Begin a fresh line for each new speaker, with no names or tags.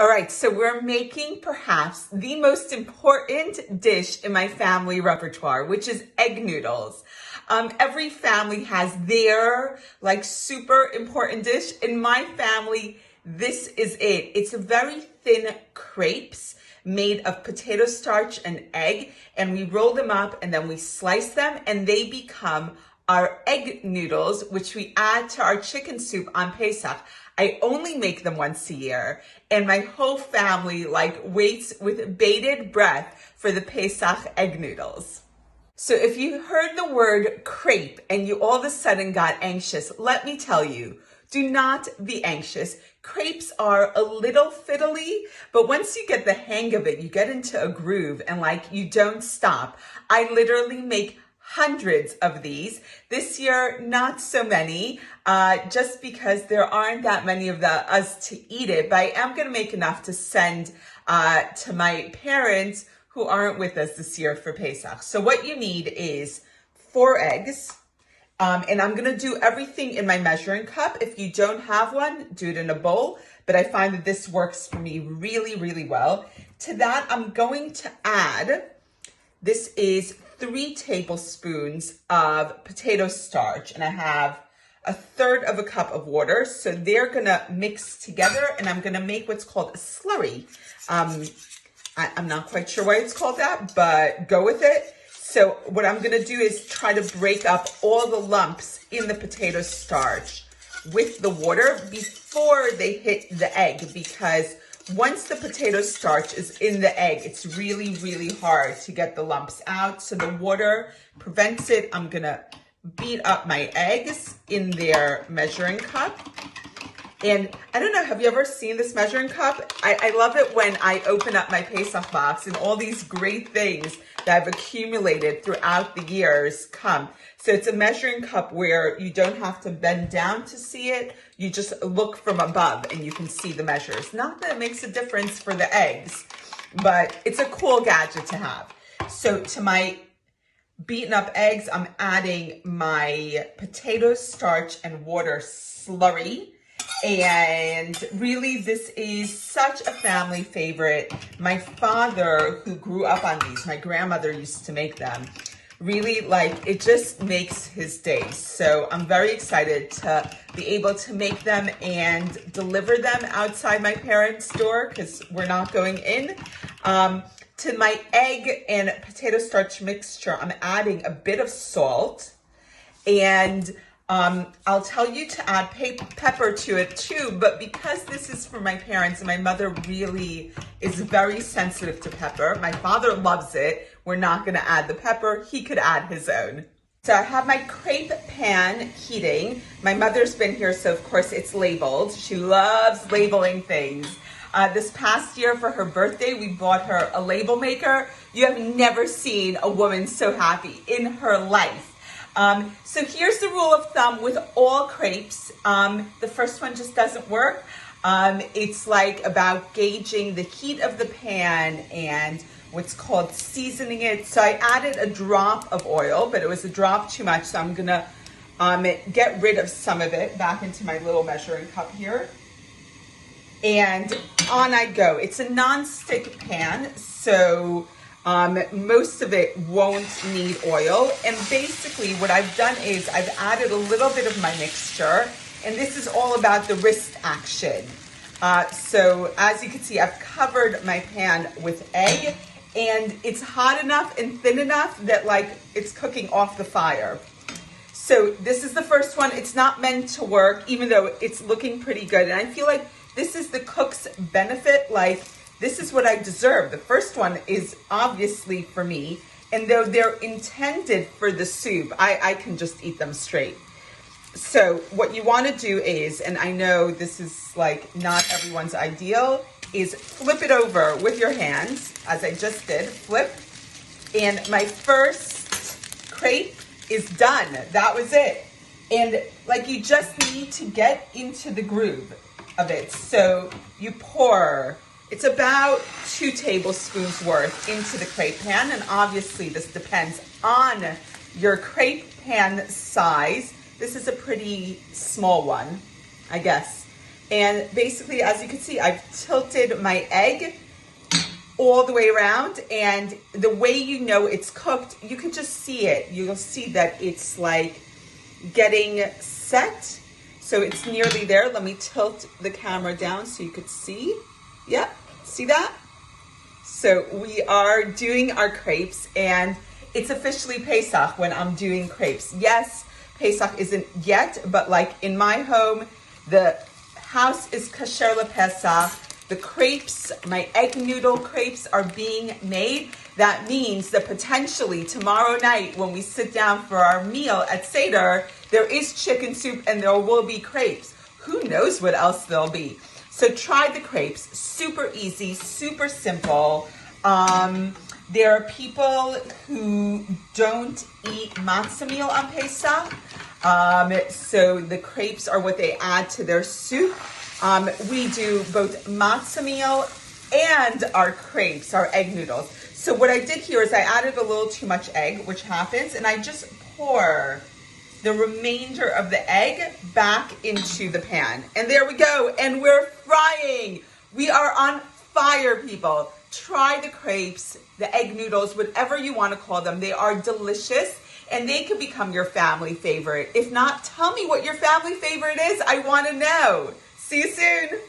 All right, so we're making perhaps the most important dish in my family repertoire, which is egg noodles. Every family has their super important dish. In my family, this is it. It's a very thin crepes made of potato starch and egg, and we roll them up and then we slice them and they become our egg noodles, which we add to our chicken soup on Pesach. I only make them once a year, and my whole family waits with bated breath for the Pesach egg noodles. So if you heard the word crepe and you all of a sudden got anxious, let me tell you, do not be anxious. Crepes are a little fiddly, but once you get the hang of it, you get into a groove and you don't stop. I literally make hundreds of these. This year, not so many, just because there aren't that many of us to eat it, but I am gonna make enough to send to my parents who aren't with us this year for Pesach. So what you need is 4 eggs, and I'm gonna do everything in my measuring cup. If you don't have one, do it in a bowl, but I find that this works for me really, really well. To that, I'm going to add, this is 3 tablespoons of potato starch, and I have 1/3 cup of water. So they're gonna mix together, and I'm gonna make what's called a slurry. I'm not quite sure why it's called that, but go with it. So what I'm gonna do is try to break up all the lumps in the potato starch with the water before they hit the egg, because once the potato starch is in the egg, it's really, really hard to get the lumps out. So the water prevents it. I'm gonna beat up my eggs in their measuring cup. And I don't know, have you ever seen this measuring cup? I love it when I open up my Pesach box and all these great things that I've accumulated throughout the years come. So it's a measuring cup where you don't have to bend down to see it. You just look from above and you can see the measures. Not that it makes a difference for the eggs, but it's a cool gadget to have. So to my beaten up eggs, I'm adding my potato starch and water slurry. And really, this is such a family favorite. My father, who grew up on these, my grandmother used to make them, really it just makes his day. So I'm very excited to be able to make them and deliver them outside my parents' door, because we're not going in. To my egg and potato starch mixture, I'm adding a bit of salt, and I'll tell you to add pepper to it too, but because this is for my parents and my mother really is very sensitive to pepper, my father loves it, we're not gonna add the pepper, he could add his own. So I have my crepe pan heating. My mother's been here, so of course it's labeled. She loves labeling things. This past year for her birthday, we bought her a label maker. You have never seen a woman so happy in her life. So here's the rule of thumb with all crepes. The first one just doesn't work. It's about gauging the heat of the pan and what's called seasoning it. So I added a drop of oil, but it was a drop too much. So I'm gonna get rid of some of it back into my little measuring cup here. And on I go. It's a non-stick pan, so most of it won't need oil. And basically what I've done is I've added a little bit of my mixture, and this is all about the wrist action. So as you can see, I've covered my pan with egg, and it's hot enough and thin enough that it's cooking off the fire. So this is the first one. It's not meant to work, even though it's looking pretty good. And I feel like this is the cook's benefit. This is what I deserve. The first one is obviously for me, and though they're intended for the soup, I can just eat them straight. So what you want to do is, and I know this is not everyone's ideal, is flip it over with your hands, as I just did, flip. And my first crepe is done. That was it. And you just need to get into the groove of it. So you pour, it's about 2 tablespoons worth into the crepe pan, and obviously this depends on your crepe pan size. This is a pretty small one, I guess. And basically, as you can see, I've tilted my egg all the way around, and the way you know it's cooked, you can just see it. You'll see that it's like getting set. So it's nearly there. Let me tilt the camera down so you could see. Yep, see that? So we are doing our crepes, and it's officially Pesach when I'm doing crepes. Yes, Pesach isn't yet, but like in my home, the house is Kosher Pesach. The crepes, my egg noodle crepes are being made. That means that potentially tomorrow night when we sit down for our meal at Seder, there is chicken soup and there will be crepes. Who knows what else there'll be. So try the crepes, super easy, super simple. There are people who don't eat matzah meal on Pesach. So the crepes are what they add to their soup. We do both matzah meal and our crepes, our egg noodles. So what I did here is I added a little too much egg, which happens, and I just pour the remainder of the egg back into the pan. And there we go, and we're frying. We are on fire, people. Try the crepes, the egg noodles, whatever you want to call them. They are delicious, and they can become your family favorite. If not, tell me what your family favorite is. I want to know. See you soon.